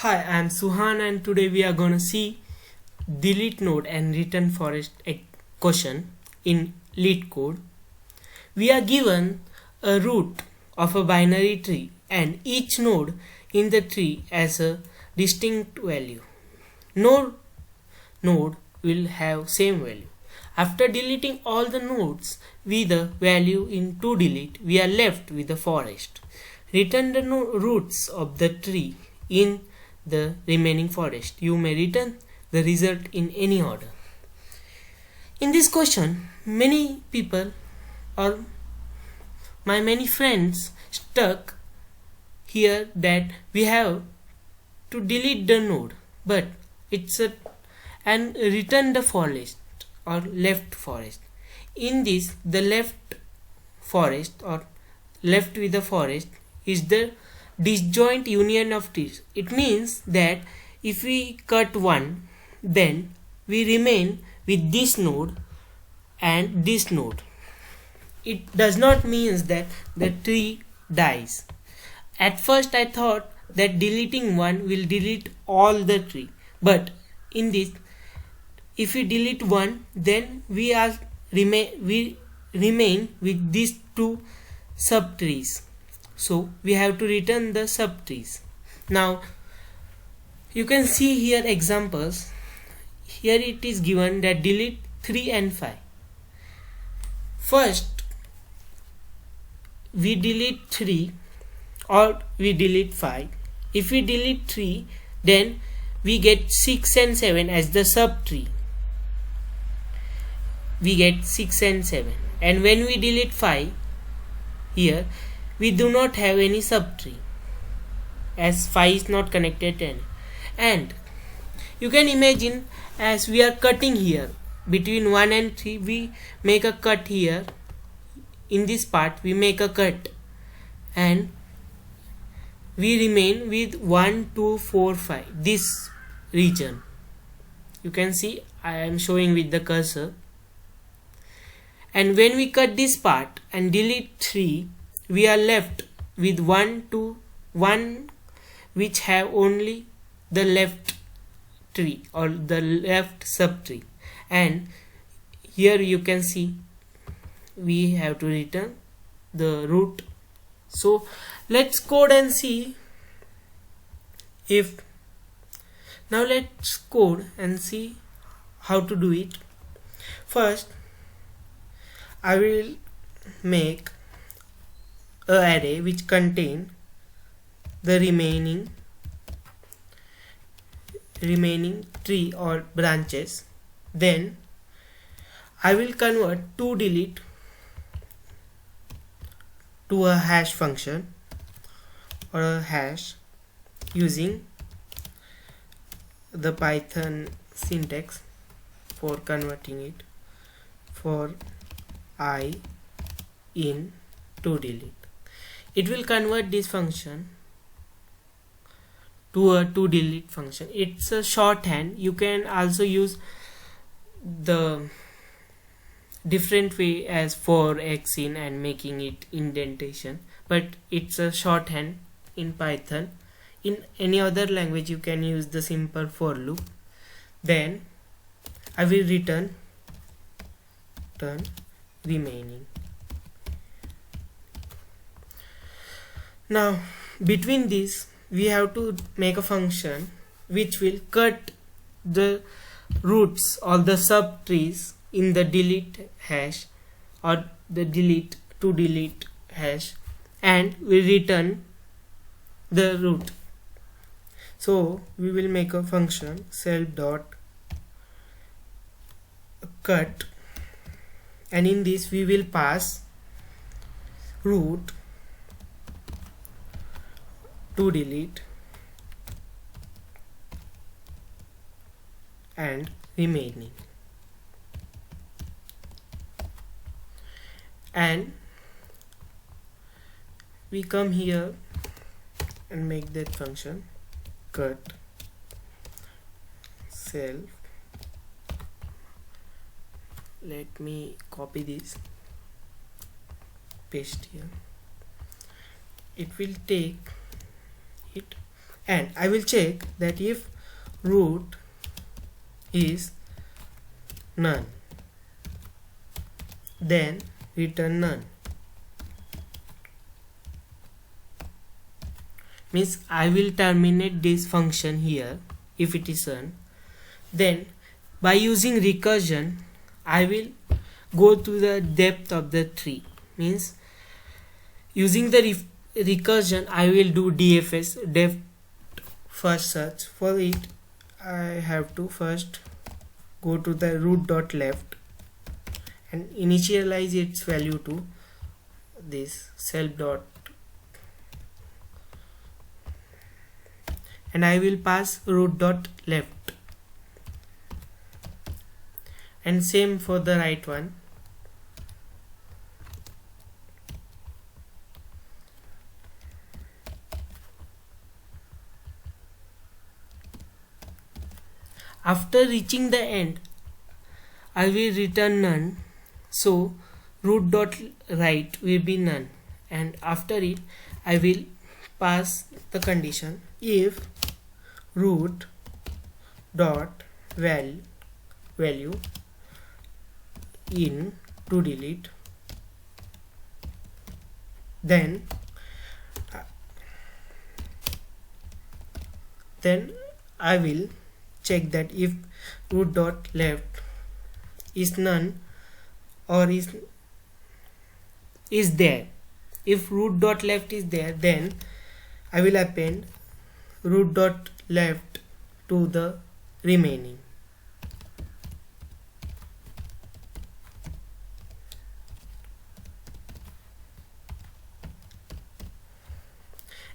Hi, I'm Suhan and today we are gonna see delete node and return forest question in LeetCode. We are given a root of a binary tree and each node in the tree has a distinct value. No node will have same value. After deleting all the nodes with the value in toDelete, we are left with the forest. Return the roots of the tree in the remaining forest. You may return the result in any order. In this question, many people or my many friends stuck here that we have to delete the node, but it's a and return the forest or left forest. In this, the left forest or left with the forest is the disjoint union of trees. It means that if we cut one, then we remain with this node and this node. It does not mean that the tree dies. At first I thought that deleting one will delete all the tree, but in this, if we delete one, then we remain with these two subtrees. So we have to return the subtrees. Now you can see here examples. Here it is given that delete 3 and 5. First we delete 3 or we delete 5. If we delete 3, then we get 6 and 7 as the subtree. We get 6 and 7, and when we delete 5 here, we do not have any subtree as 5 is not connected to any. And you can imagine, as we are cutting here between 1 and 3, we make a cut here. In this part we make a cut and we remain with 1, 2, 4, 5, this region. You can see I am showing with the cursor. And when we cut this part and delete 3, we are left with 1, 2, 1 which have only the left tree or the left subtree. And here you can see we have to return the root. So let's code and see if. Now let's code and see how to do it. First I will make an array which contain the remaining tree or branches. Then I will convert toDelete to a hash function or a hash using the Python syntax for converting it for I in toDelete. It will convert this function to a toDelete function. It's a shorthand. You can also use the different way as for x in and making it indentation, but it's a shorthand in Python. In any other language you can use the simple for loop. Then I will return remaining. Now between these we have to make a function which will cut the roots or the subtrees in the delete hash or the delete toDelete hash, and we return the root. So we will make a function self dot cut, and in this we will pass root toDelete and remaining, and we come here and make that function cut self. Let me copy this, paste here. It will take it and I will check that if root is none, then return none. Means I will terminate this function here if it is none. Then by using recursion I will go to the depth of the tree. Means using the recursion I will do DFS, depth first search. For it I have to first go to the root dot left and initialize its value to this self dot, and I will pass root dot left, and same for the right one. After reaching the end I will return none, so root dot right will be none, and after it I will pass the condition if root dot value in to delete, then I will check that if root dot left is none or is there. If root dot left is there, then I will append root dot left to the remaining.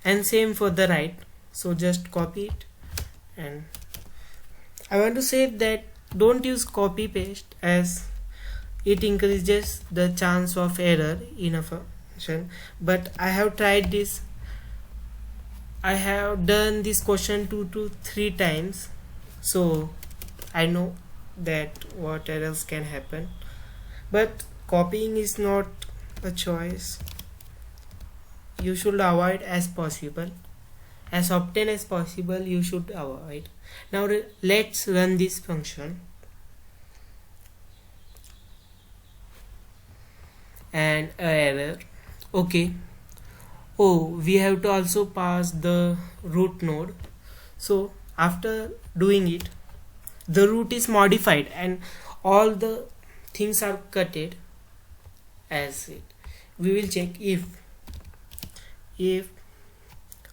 And same for the right, so just copy it. And I want to say that don't use copy paste as it increases the chance of error in a function, but I have tried this. I have done this question 2 to 3 times, so I know that what errors can happen, but copying is not a choice. You should avoid as possible, as often as possible you should avoid. Now let's run this function, and error. Okay, oh, we have to also pass the root node. So after doing it, the root is modified and all the things are cutted as it. We will check if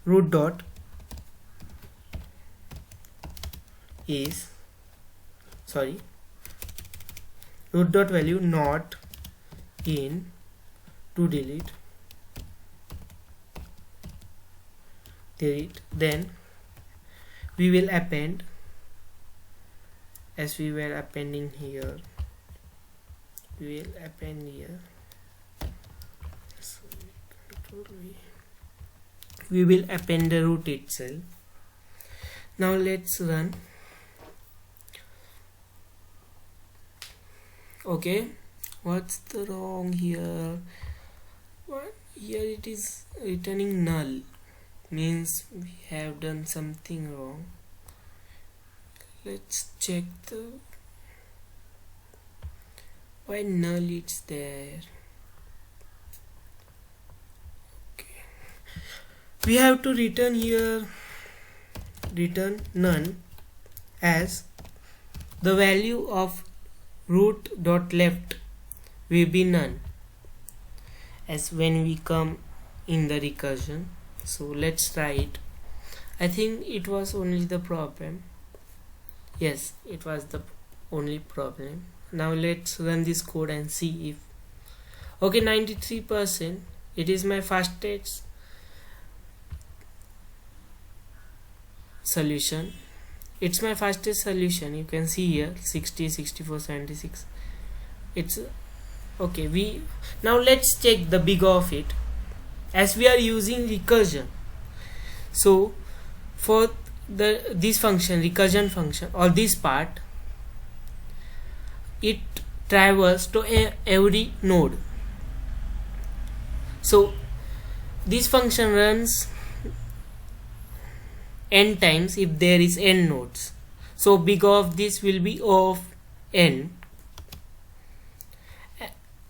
root dot is root dot value not in to delete, then we will append as we were appending here. We will append here. So we will append the root itself. Now let's run. Okay, what's the wrong here? What here it is returning null, means we have done something wrong. Let's check the why null it's there. Okay, we have to return here return none, as the value of root dot left will be none as when we come in the recursion. So let's try it. I think it was only the problem. Yes, it was the only problem. Now let's run this code and see if okay, 93%. It is my fastest solution. It's my fastest solution. You can see here 60, 64, 76. It's okay. We now let's check the big of it, as we are using recursion. So for this function, recursion function, or this part, it travels to every node. So this function runs n times if there is n nodes. So big O of this will be O of n.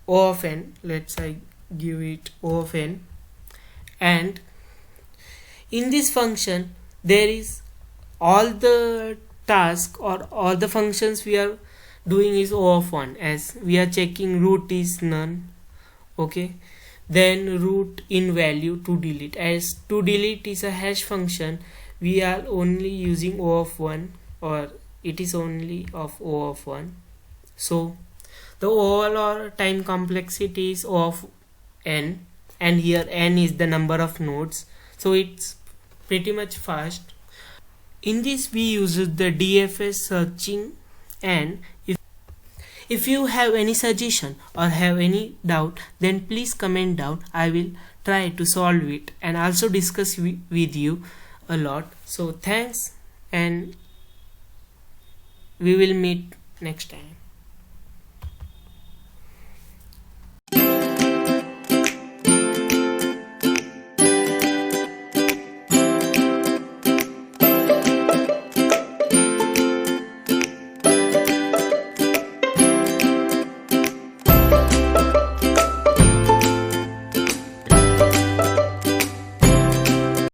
O of n, let's I give it O of n, and in this function there is all the task or all the functions we are doing is O of 1, as we are checking root is none. Okay, then root in value to delete, as to delete is a hash function, we are only using O of 1, or it is only of O of 1. So the overall time complexity is O of n, and here n is the number of nodes, so it's pretty much fast. In this we use the DFS searching, and if you have any suggestion or have any doubt, then please comment down. I will try to solve it and also discuss with you a lot. So thanks, and we will meet next time.